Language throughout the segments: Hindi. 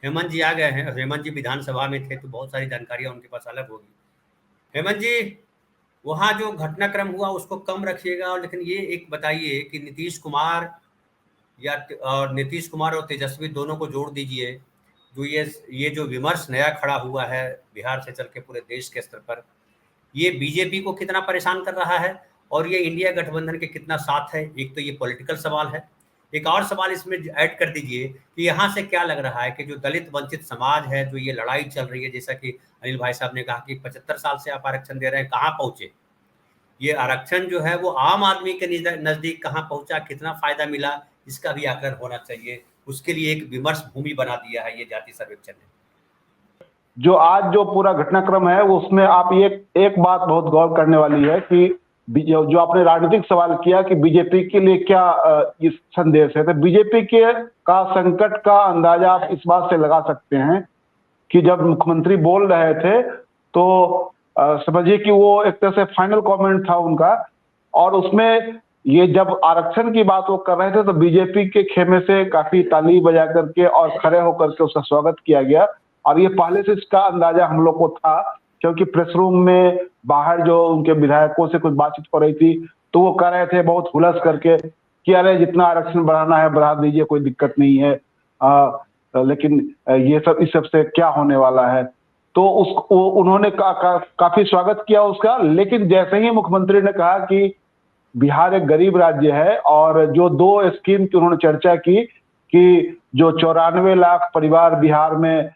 हेमंत जी आ गए हैं। हेमंत जी विधानसभा में थे तो बहुत सारी जानकारियां उनके पास अलग होगी। हेमंत जी, वहाँ जो घटनाक्रम हुआ उसको कम रखिएगा, लेकिन ये एक बताइए कि नीतीश कुमार और तेजस्वी दोनों को जोड़ दीजिए। जो ये जो विमर्श नया खड़ा हुआ है बिहार से चल के पूरे देश के स्तर पर, ये बीजेपी को कितना परेशान कर रहा है और ये इंडिया गठबंधन के कितना साथ है। एक तो ये पॉलिटिकल सवाल है। एक और सवाल इसमें ऐड कर दीजिए कि यहाँ से क्या लग रहा है कि जो दलित वंचित समाज है, जो ये लड़ाई चल रही है, जैसा कि अनिल भाई साहब ने कहा कि 75 साल से आप आरक्षण दे रहे हैं, कहाँ पहुंचे ये आरक्षण जो है, वो आम आदमी के नजदीक कहाँ पहुंचा, कितना फायदा मिला, इसका भी आकलन होना चाहिए। उसके लिए एक विमर्श भूमि बना दिया है ये जाति सर्वेक्षण ने। जो आज जो पूरा घटनाक्रम है उसमें आप एक बात बहुत गौर करने वाली है कि जो आपने राजनीतिक सवाल किया कि बीजेपी के लिए क्या इस संदेश है, तो बीजेपी के का संकट का अंदाजा आप इस बात से लगा सकते हैं कि जब मुख्यमंत्री बोल रहे थे तो समझिए कि वो एक तरह से फाइनल कमेंट था उनका, और उसमें ये जब आरक्षण की बात वो कर रहे थे तो बीजेपी के खेमे से काफी ताली बजा करके और खड़े होकर के उसका स्वागत किया गया। और ये पहले से इसका अंदाजा हम लोग को था, क्योंकि प्रेस रूम में बाहर जो उनके विधायकों से कुछ बातचीत हो रही थी तो वो कह रहे थे बहुत हुलस करके कि अरे जितना आरक्षण बढ़ाना है बढ़ा दीजिए, कोई दिक्कत नहीं है, लेकिन ये सब इस सब से क्या होने वाला है। तो उन्होंने काफी स्वागत किया उसका। लेकिन जैसे ही मुख्यमंत्री ने कहा कि बिहार एक गरीब राज्य है और जो 2 स्कीम की उन्होंने चर्चा की कि जो 94 लाख परिवार बिहार में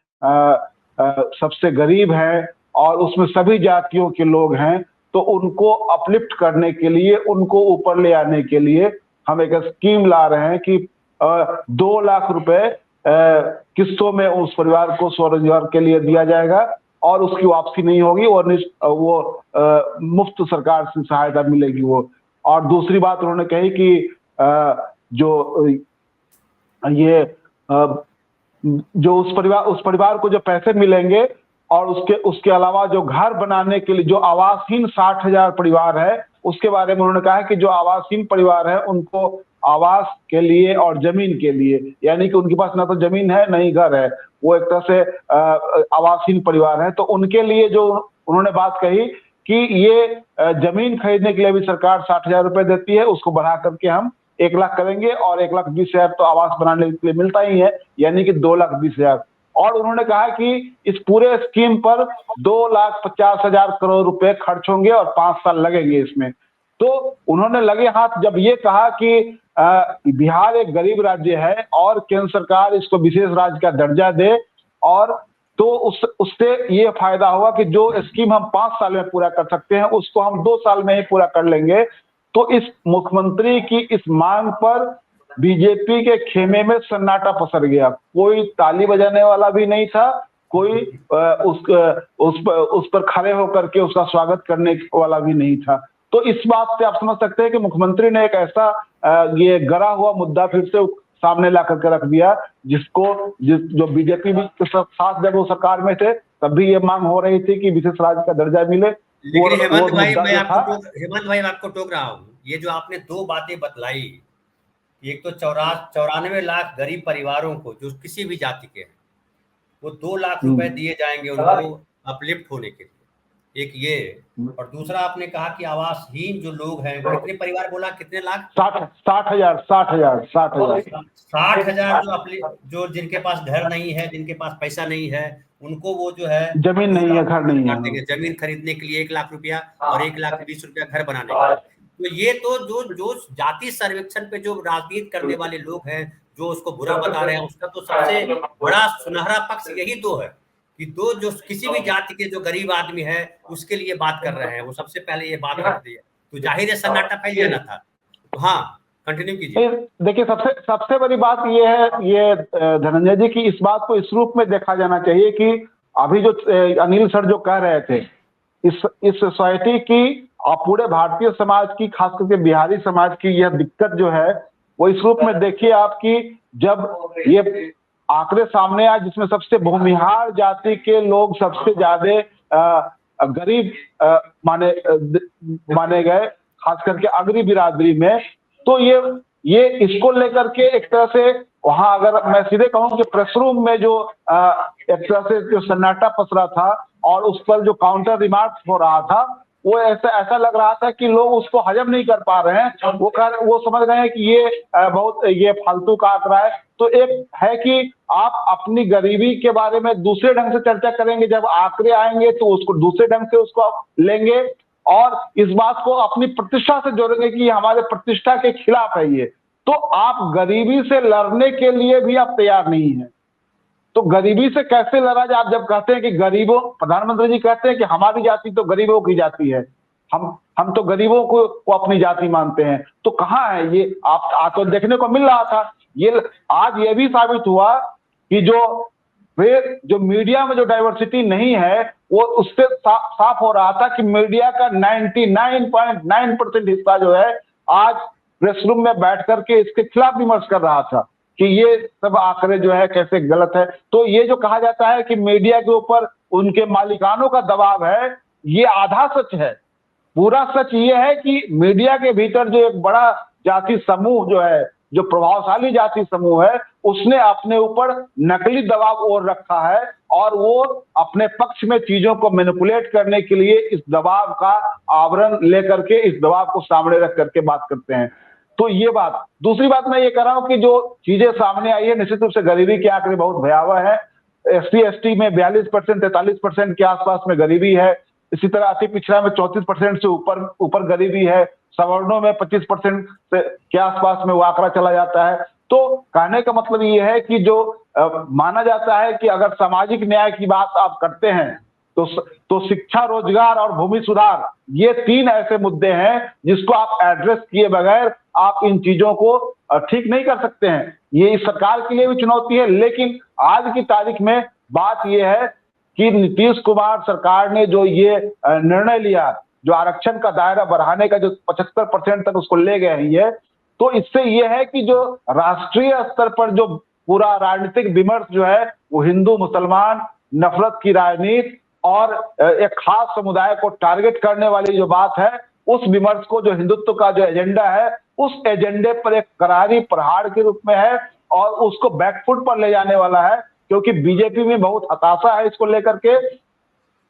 सबसे गरीब हैं और उसमें सभी जातियों के लोग हैं, तो उनको अपलिफ्ट करने के लिए, उनको ऊपर ले आने के लिए हम एक स्कीम ला रहे हैं कि 2 लाख रुपए किस्तों में उस परिवार को स्वरोजगार के लिए दिया जाएगा और उसकी वापसी नहीं होगी और वो मुफ्त सरकार से सहायता मिलेगी वो। और दूसरी बात उन्होंने कही कि जो उस परिवार को जो पैसे मिलेंगे और उसके अलावा जो घर बनाने के लिए जो आवासहीन 60,000 परिवार है उसके बारे में उन्होंने कहा कि जो आवासहीन परिवार है उनको आवास के लिए और जमीन के लिए, यानी कि उनके पास ना तो जमीन है ना ही घर है, वो एक तरह से आवासहीन परिवार है, तो उनके लिए जो उन्होंने बात कही कि ये जमीन खरीदने के लिए भी सरकार 60,000 रुपए देती है, उसको बढ़ा करके हम 1 लाख करेंगे और 1,20,000 तो आवास बनाने के लिए मिलता ही है, यानी कि 2,20,000। और उन्होंने कहा कि इस पूरे स्कीम पर 2,50,000 करोड़ रुपए खर्च होंगे और 5 साल लगेंगे इसमें। तो उन्होंने लगे हाथ जब ये कहा कि बिहार एक गरीब राज्य है और केंद्र सरकार इसको विशेष राज्य का दर्जा दे, और तो उससे ये फायदा होगा कि जो स्कीम हम 5 साल में पूरा कर सकते हैं उसको हम 2 साल में ही पूरा कर लेंगे। तो इस मुख्यमंत्री की इस मांग पर बीजेपी के खेमे में सन्नाटा पसर गया। कोई ताली बजाने वाला भी नहीं था, कोई उस पर खड़े होकर के उसका स्वागत करने वाला भी नहीं था। तो इस बात से आप समझ सकते हैं कि मुख्यमंत्री ने एक ऐसा ये गड़ा हुआ मुद्दा फिर से सामने ला करके रख दिया जो बीजेपी के साथ जब वो सरकार में थे तब भी ये मांग हो रही थी कि विशेष राज्य का दर्जा मिले। लेकिन हेमंत भाई मैं आपको टोक रहा हूँ। ये जो आपने 2 बातें बतलाई, एक तो 94 लाख गरीब परिवारों को जो किसी भी जाति के हैं वो 2 लाख रुपए दिए जाएंगे उनको अपलिफ्ट होने के लिए, एक ये। और दूसरा आपने कहा कि आवासहीन जो लोग हैं, कितने परिवार बोला, कितने लाख? 60,000 जो जिनके पास घर नहीं है, जिनके पास पैसा नहीं है, उनको वो जो है जमीन नहीं है, घर नहीं है, जमीन खरीदने के लिए 1 लाख रुपया और 1,20,000 रुपया घर बनाने के लिए। तो ये तो जो जाति सर्वेक्षण पे जो राजनीति करने वाले लोग हैं, जो उसको बुरा बता रहे हैं, उसका तो सबसे बड़ा सुनहरा पक्ष यही तो है कि जो किसी भी जाति के जो गरीब आदमी है उसके लिए बात कर रहे हैं, वो सबसे पहले ये बात रखते हैं। तो जाहिर है सन्नाटा फैल जाना था। तो हाँ, कंटिन्यू कीजिए। देखिए, सबसे बड़ी बात ये है, ये धनंजय जी की इस बात को इस रूप में देखा जाना चाहिए कि अभी जो अनिल सर जो कह रहे थे, इस सोसाइटी की और पूरे भारतीय समाज की, खास करके बिहारी समाज की यह दिक्कत जो है वो इस रूप में देखिए आपकी, जब ये आंकड़े सामने आए जिसमें सबसे भूमिहार जाति के लोग सबसे ज्यादा गरीब माने गए, खास करके अग्री बिरादरी में। तो ये इसको लेकर के एक तरह से वहां अगर मैं सीधे कहूं कि प्रेस रूम में जो एक तरह से जो सन्नाटा पसरा था और उस पर जो काउंटर रिमार्क्स हो रहा था, वो ऐसा लग रहा था कि लोग उसको हजम नहीं कर पा रहे हैं। वो समझ रहे हैं कि ये बहुत ये फालतू का आंकड़ा है। तो एक है कि आप अपनी गरीबी के बारे में दूसरे ढंग से चर्चा करेंगे, जब आंकड़े आएंगे तो उसको दूसरे ढंग से उसको लेंगे और इस बात को अपनी प्रतिष्ठा से जोड़ेंगे कि हमारे प्रतिष्ठा के खिलाफ है ये। तो आप गरीबी से लड़ने के लिए भी आप तैयार नहीं है। तो गरीबी से कैसे लड़ा जाए? आप जब कहते हैं कि गरीबों, प्रधानमंत्री जी कहते हैं कि हमारी जाति तो गरीबों की जाति है, हम तो गरीबों को अपनी जाति मानते हैं। तो कहाँ है ये? आप तो देखने को मिल रहा था। ये आज ये भी साबित हुआ कि जो मीडिया में जो डाइवर्सिटी नहीं है, वो उससे साफ हो रहा था कि मीडिया का 99.9% हिस्सा जो है आज प्रेस रूम में बैठ करके इसके खिलाफ विमर्श कर रहा था कि ये सब आंकड़े जो है कैसे गलत है। तो ये जो कहा जाता है कि मीडिया के ऊपर उनके मालिकानों का दबाव है, ये आधा सच है। पूरा सच ये है कि मीडिया के भीतर जो एक बड़ा जाति समूह जो है, जो प्रभावशाली जाति समूह है, उसने अपने ऊपर नकली दबाव और रखा है और वो अपने पक्ष में चीजों को मैनिपुलेट करने के लिए इस दबाव का आवरण लेकर के इस दबाव को सामने रख करके बात करते हैं। तो ये बात। दूसरी बात मैं ये कह रहा हूं कि जो चीजें सामने आई है, निश्चित रूप से गरीबी के आंकड़े बहुत भयावह है। SC ST में 42%, 43% के आसपास में गरीबी है। इसी तरह अति पिछड़ा में 34% से ऊपर गरीबी है। सवर्णों में 25% के आसपास में वो आंकड़ा चला जाता है। तो कहने का मतलब ये है कि जो माना जाता है कि अगर सामाजिक न्याय की बात आप करते हैं तो शिक्षा, रोजगार और भूमि सुधार, ये 3 ऐसे मुद्दे हैं जिसको आप एड्रेस किए बगैर आप इन चीजों को ठीक नहीं कर सकते हैं। ये इस सरकार के लिए भी चुनौती है। लेकिन आज की तारीख में बात यह है कि नीतीश कुमार सरकार ने जो ये निर्णय लिया, जो आरक्षण का दायरा बढ़ाने का जो 75% तक उसको ले गए हैं, तो इससे ये है कि जो राष्ट्रीय स्तर पर जो पूरा राजनीतिक विमर्श जो है वो हिंदू मुसलमान नफरत की राजनीति और एक खास समुदाय को टारगेट करने वाली जो बात है, उस विमर्श को, जो हिंदुत्व का जो एजेंडा है, उस एजेंडे पर एक करारी प्रहार के रूप में है और उसको बैकफुट पर ले जाने वाला है। क्योंकि बीजेपी में बहुत हताशा है इसको लेकर के।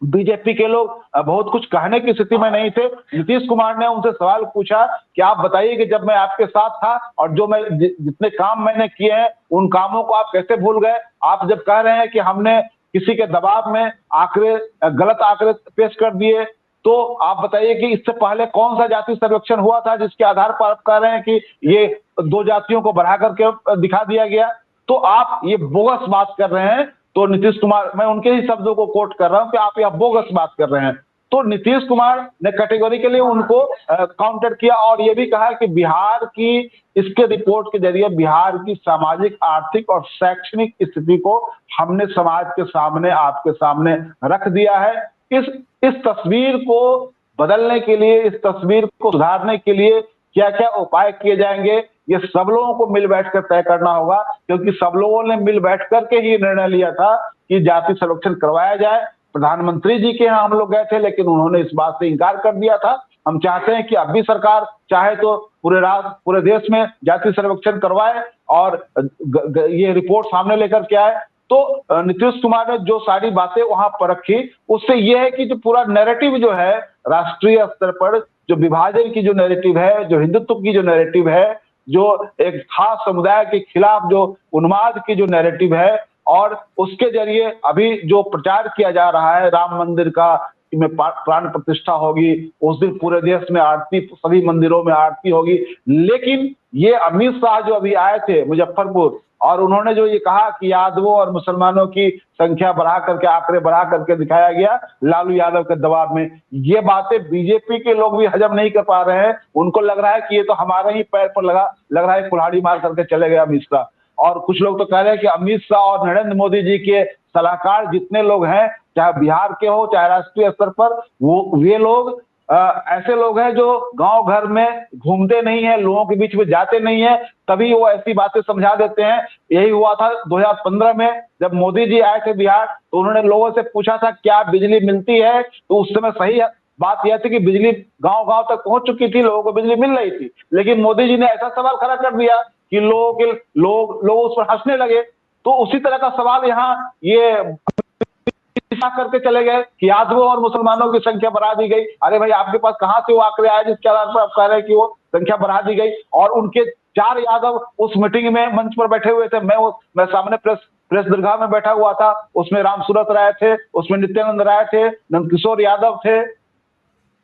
बीजेपी के लोग बहुत कुछ कहने की स्थिति में नहीं थे। नीतीश कुमार ने उनसे सवाल पूछा कि आप बताइए कि जब मैं आपके साथ था और जो मैं जितने काम मैंने किए हैं उन कामों को आप कैसे भूल गए? आप जब कह रहे हैं कि हमने किसी के दबाव में गलत आंकड़े पेश कर दिए, तो आप बताइए कि इससे पहले कौन सा जाति सर्वेक्षण हुआ था जिसके आधार पर आप कह रहे हैं कि ये 2 जातियों को बढ़ा करके दिखा दिया गया? तो आप ये बोगस बात कर रहे हैं। तो नीतीश कुमार, मैं उनके ही शब्दों को कोट कर रहा हूं कि आप यह बोगस बात कर रहे हैं। तो नीतीश कुमार ने कैटेगोरिकली उनको काउंटर किया और ये भी कहा कि बिहार की, इसके रिपोर्ट के जरिए बिहार की सामाजिक, आर्थिक और शैक्षणिक स्थिति को हमने समाज के सामने, आपके सामने रख दिया है। इस तस्वीर को बदलने के लिए, इस तस्वीर को सुधारने के लिए क्या क्या उपाय किए जाएंगे, ये सब लोगों को मिल बैठकर तय करना होगा। क्योंकि सब लोगों ने मिल बैठ करके ही निर्णय लिया था कि जाति सर्वेक्षण करवाया जाए। प्रधानमंत्री जी के यहाँ हम लोग गए थे, लेकिन उन्होंने इस बात से इनकार कर दिया था। हम चाहते हैं कि अब भी सरकार चाहे तो पूरे देश में जाति सर्वेक्षण करवाए और ये रिपोर्ट सामने लेकर के आए। तो नीतीश कुमार ने जो सारी बातें वहां पर रखी, उससे यह है कि जो पूरा नैरेटिव जो है राष्ट्रीय स्तर पर, जो विभाजन की जो नैरेटिव है, जो हिंदुत्व की जो नैरेटिव है, जो एक खास समुदाय के खिलाफ जो उन्माद की जो नैरेटिव है, और उसके जरिए अभी जो प्रचार किया जा रहा है राम मंदिर का, में प्राण प्रतिष्ठा होगी, उस दिन पूरे देश में आरती, सभी मंदिरों में आरती होगी। लेकिन ये अमित शाह जो अभी आए थे मुजफ्फरपुर, और उन्होंने जो ये कहा कि यादवों और मुसलमानों की संख्या बढ़ा करके, आंकड़े बढ़ा करके दिखाया गया लालू यादव के दबाव में, ये बातें बीजेपी के लोग भी हजम नहीं कर पा रहे हैं। उनको लग रहा है कि ये तो हमारे ही पैर पर लग रहा है कुल्हाड़ी मार करके चले गए अमित शाह। और कुछ लोग तो कह रहे हैं कि अमित शाह और नरेंद्र मोदी जी के सलाहकार जितने लोग हैं, चाहे बिहार के हो चाहे राष्ट्रीय स्तर पर, वे लोग ऐसे लोग हैं जो गांव घर में घूमते नहीं है, लोगों के बीच में जाते नहीं है, तभी वो ऐसी बातें समझा देते हैं। यही हुआ था 2015 में जब मोदी जी आए थे बिहार, तो उन्होंने लोगों से पूछा था क्या बिजली मिलती है, तो उस समय सही बात यह थी कि बिजली गांव गांव तक पहुंच चुकी थी, लोगों को बिजली मिल रही थी। लेकिन मोदी जी ने ऐसा सवाल खड़ा कर दिया कि लोग उस पर हंसने लगे। तो उसी तरह का सवाल यहाँ ये करके चले गए कि यादवों और मुसलमानों की संख्या बढ़ा दी गई। अरे भाई, आपके पास कहां से वो आंकड़े आए जिसके आधार पर आप कह रहे हैं कि वो संख्या बढ़ा दी गई? और उनके 4 यादव उस मीटिंग में मंच पर बैठे हुए थे। मैं सामने प्रेस दरगाह में बैठा हुआ था। उसमें राम सूरत राय थे, उसमें नित्यानंद राय थे, नंदकिशोर यादव थे।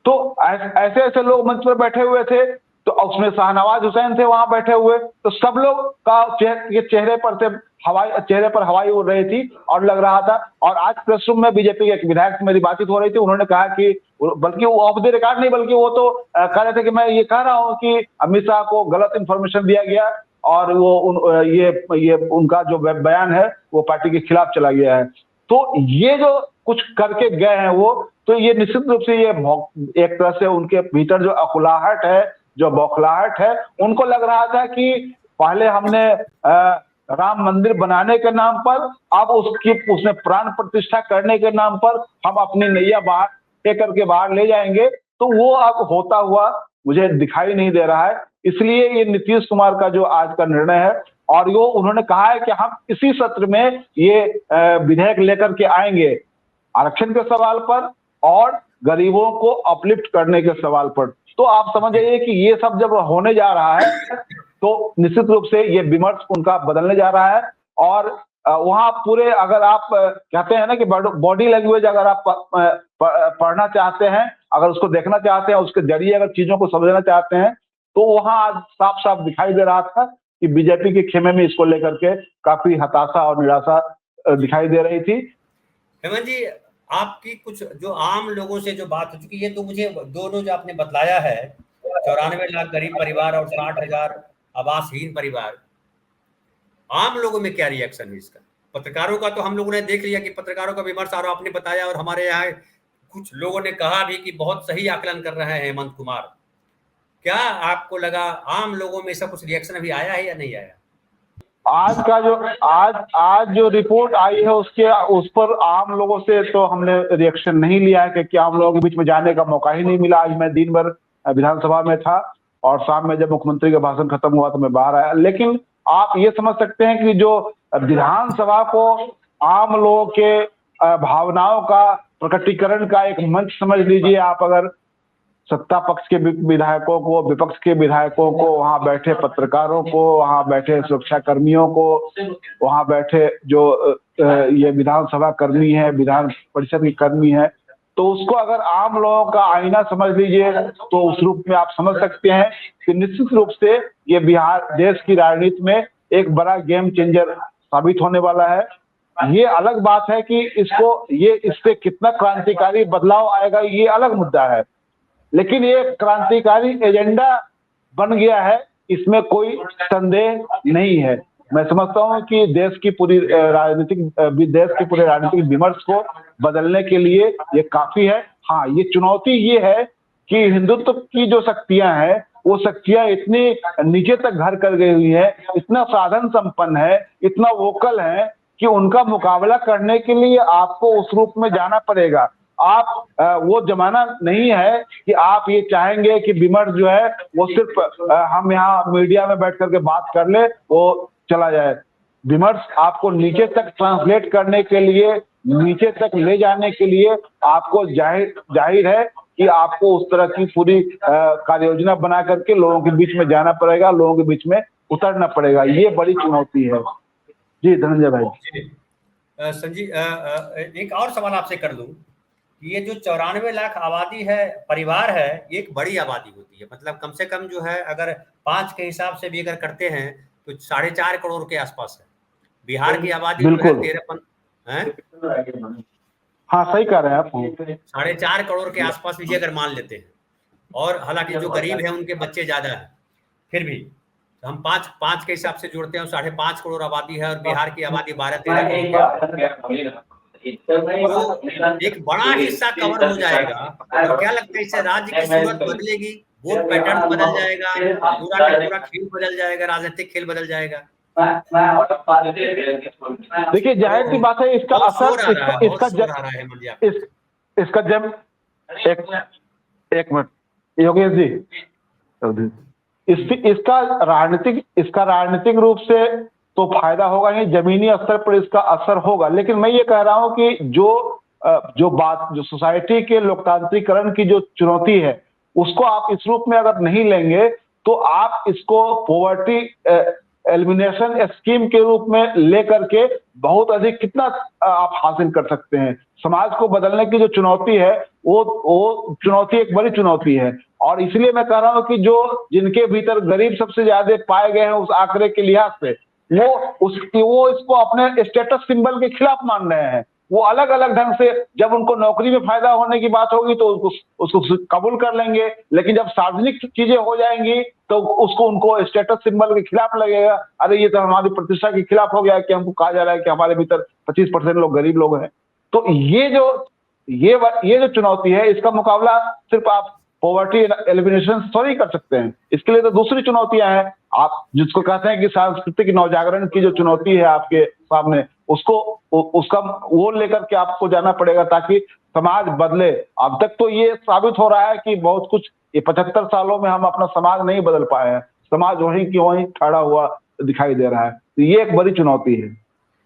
तो ऐसे ऐसे लोग मंच पर बैठे हुए थे। तो उसमें शाहनवाज हुसैन थे वहां बैठे हुए। तो सब लोग का चेहरे पर हवाई उड़ रही थी और लग रहा था। और आज प्रेस रूम में बीजेपी के एक विधायक से मेरी बातचीत हो रही थी। उन्होंने कहा कि, बल्कि वो ऑफ द रिकॉर्ड नहीं, बल्कि वो तो कह रहे थे कि मैं ये कह रहा हूं कि अमित शाह को गलत इंफॉर्मेशन दिया गया और ये उनका जो बयान है वो पार्टी के खिलाफ चला गया है। तो ये जो कुछ करके गए हैं वो, तो ये निश्चित रूप से ये एक तरह से उनके भीतर जो अकुलाहट है, जो बौखलाहट है, उनको लग रहा था कि पहले हमने राम मंदिर बनाने के नाम पर, अब उसमें प्राण प्रतिष्ठा करने के नाम पर हम अपनी नैया बाहर लेकर के बाहर ले जाएंगे। तो वो अब होता हुआ मुझे दिखाई नहीं दे रहा है। इसलिए ये नीतीश कुमार का जो आज का निर्णय है, और वो उन्होंने कहा है कि हम इसी सत्र में ये विधेयक लेकर के आएंगे आरक्षण के सवाल पर और गरीबों को अपलिफ्ट करने के सवाल पर। तो आप समझ जाइए कि ये सब जब होने जा रहा है तो निश्चित रूप से ये विमर्श उनका बदलने जा रहा है। और वहां पूरे, अगर आप कहते हैं ना कि बॉडी लैंग्वेज अगर आप पढ़ना चाहते हैं, अगर उसको देखना चाहते हैं, उसके जरिए अगर चीजों को समझना चाहते हैं, तो वहां आज साफ साफ दिखाई दे रहा था कि बीजेपी के खेमे में इसको लेकर के काफी हताशा और निराशा दिखाई दे रही थी। हेमंत जी, आपकी कुछ जो आम लोगों से जो बात हो चुकी है, तो मुझे दोनों जो आपने बतलाया है, 94 लाख गरीब परिवार और 60,000 आवासहीन परिवार, आम लोगों में क्या रिएक्शन है इसका? पत्रकारों का तो हम लोगों ने देख लिया कि पत्रकारों का विमर्श और आपने बताया, और हमारे यहाँ कुछ लोगों ने कहा भी कि बहुत सही आकलन कर रहे हैं हेमंत कुमार। क्या आपको लगा आम लोगों में ऐसा कुछ रिएक्शन अभी आया है या नहीं आया? आज जो रिपोर्ट आई है उस पर आम लोगों से तो हमने रिएक्शन नहीं लिया है, क्योंकि आम लोगों के बीच में जाने का मौका ही नहीं मिला। आज मैं दिन भर विधानसभा में था और शाम में जब मुख्यमंत्री का भाषण खत्म हुआ तो मैं बाहर आया। लेकिन आप ये समझ सकते हैं कि जो विधानसभा को आम लोगों के भावनाओं का प्रकटीकरण का एक मंच समझ लीजिए आप। अगर सत्ता पक्ष के विधायकों को, विपक्ष के विधायकों को, वहां बैठे पत्रकारों को, वहां बैठे सुरक्षा कर्मियों को, वहां बैठे जो ये विधानसभा कर्मी है, विधान परिषद के कर्मी है, तो उसको अगर आम लोगों का आईना समझ लीजिए तो उस रूप में आप समझ सकते हैं कि निश्चित रूप से ये बिहार देश की राजनीति में एक बड़ा गेम चेंजर साबित होने वाला है। ये अलग बात है कि इससे कितना क्रांतिकारी बदलाव आएगा, ये अलग मुद्दा है। लेकिन ये क्रांतिकारी एजेंडा बन गया है, इसमें कोई संदेह नहीं है। मैं समझता हूं कि देश के पूरे राजनीतिक विमर्श को बदलने के लिए ये काफी है। हाँ, ये चुनौती ये है कि हिंदुत्व की जो शक्तियां हैं, वो शक्तियां इतनी नीचे तक घर कर गई हुई है, इतना साधन संपन्न है, इतना वोकल है कि उनका मुकाबला करने के लिए आपको उस रूप में जाना पड़ेगा। आप वो जमाना नहीं है कि आप ये चाहेंगे कि विमर्श जो है वो सिर्फ हम यहाँ मीडिया में बैठ करके बात कर ले, वो चला जाए। विमर्श आपको नीचे तक ट्रांसलेट करने के लिए, नीचे तक ले जाने के लिए आपको जाहिर है कि आपको उस तरह की पूरी कार्य योजना बना करके लोगों के बीच में जाना पड़ेगा, लोगों के बीच में उतरना पड़ेगा। ये बड़ी चुनौती है। जी धनंजय भाई। संजीव, एक और सवाल आपसे कर दूं, ये जो 94 लाख आबादी है, परिवार है, ये एक बड़ी आबादी होती है। मतलब कम से कम जो है, अगर 5 के हिसाब से भी अगर करते हैं तो 4.5 करोड़ के आसपास है। बिहार की आबादी जो है 13 है। हाँ, सही कह रहे हैं आप। 4.5 करोड़ के आसपास भी अगर मान लेते हैं, और हालांकि जो गरीब है उनके बच्चे ज्यादा है, फिर भी तो हम 5 के हिसाब से जोड़ते हैं, 5.5 करोड़ आबादी है और बिहार की आबादी 12-13 करोड़। तो एक बड़ा हिस्सा कवर हो जाएगा। और क्या लगता है, इससे राज्य की सूरत बदलेगी, वोट पैटर्न बदल जाएगा, पूरा का पूरा खेल बदल जाएगा, राजनीतिक खेल बदल जाएगा? देखिए, जाहिर सी बात है, इसका असर इसका जब एक मिनट योगेश जी, इसका राजनीतिक रूप से तो फायदा होगा ही, जमीनी स्तर पर इसका असर होगा। लेकिन मैं ये कह रहा हूं कि जो सोसाइटी के लोकतांत्रिकरण की जो चुनौती है, उसको आप इस रूप में अगर नहीं लेंगे तो आप इसको पॉवर्टी एलिमिनेशन स्कीम के रूप में लेकर के बहुत अधिक कितना आप हासिल कर सकते हैं। समाज को बदलने की जो चुनौती है वो चुनौती एक बड़ी चुनौती है, और इसलिए मैं कह रहा हूं कि जिनके भीतर गरीब सबसे ज्यादा पाए गए हैं उस आंकड़े के लिहाज से, वो इसको अपने स्टेटस सिंबल के खिलाफ मान रहे हैं। वो अलग अलग ढंग से, जब उनको नौकरी में फायदा होने की बात होगी तो उसको कबूल कर लेंगे, लेकिन जब सार्वजनिक चीजें हो जाएंगी तो उनको स्टेटस सिंबल के खिलाफ लगेगा। अरे ये तो हमारी प्रतिष्ठा के खिलाफ हो गया कि हमको कहा जा रहा है कि हमारे भीतर 25% लोग गरीब लोग हैं। तो ये जो चुनौती है, इसका मुकाबला सिर्फ आप पॉवर्टी एलिमिनेशन थोड़ी कर सकते हैं। इसके लिए तो दूसरी चुनौतियां हैं, आप जिसको कहते हैं कि सांस्कृतिक नवजागरण की जो चुनौती है आपके सामने, उसका वो लेकर के आपको जाना पड़ेगा ताकि समाज बदले। अब तक तो ये साबित हो रहा है कि बहुत कुछ, ये 75 सालों में हम अपना समाज नहीं बदल पाए हैं, समाज वहीं की वहीं खड़ा हुआ दिखाई दे रहा है। तो ये एक बड़ी चुनौती है।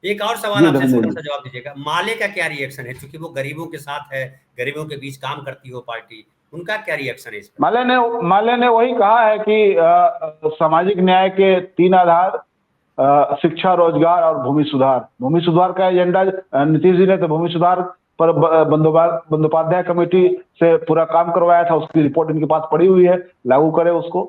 एक और सवाल आपसे छोटा सा जवाब दीजिएगा, माले का क्या रिएक्शन है? क्योंकि वो गरीबों के साथ है, गरीबों के बीच काम करती हो पार्टी, उनका क्या रिएक्शन है इस पर? माले ने वही कहा है कि सामाजिक न्याय के 3 आधार, शिक्षा, रोजगार और भूमि सुधार का एजेंडा नीतीश जी ने तो भूमि सुधार पर बंदोपाध्याय कमेटी से पूरा काम करवाया था, उसकी रिपोर्ट इनके पास पड़ी हुई है, लागू करे उसको।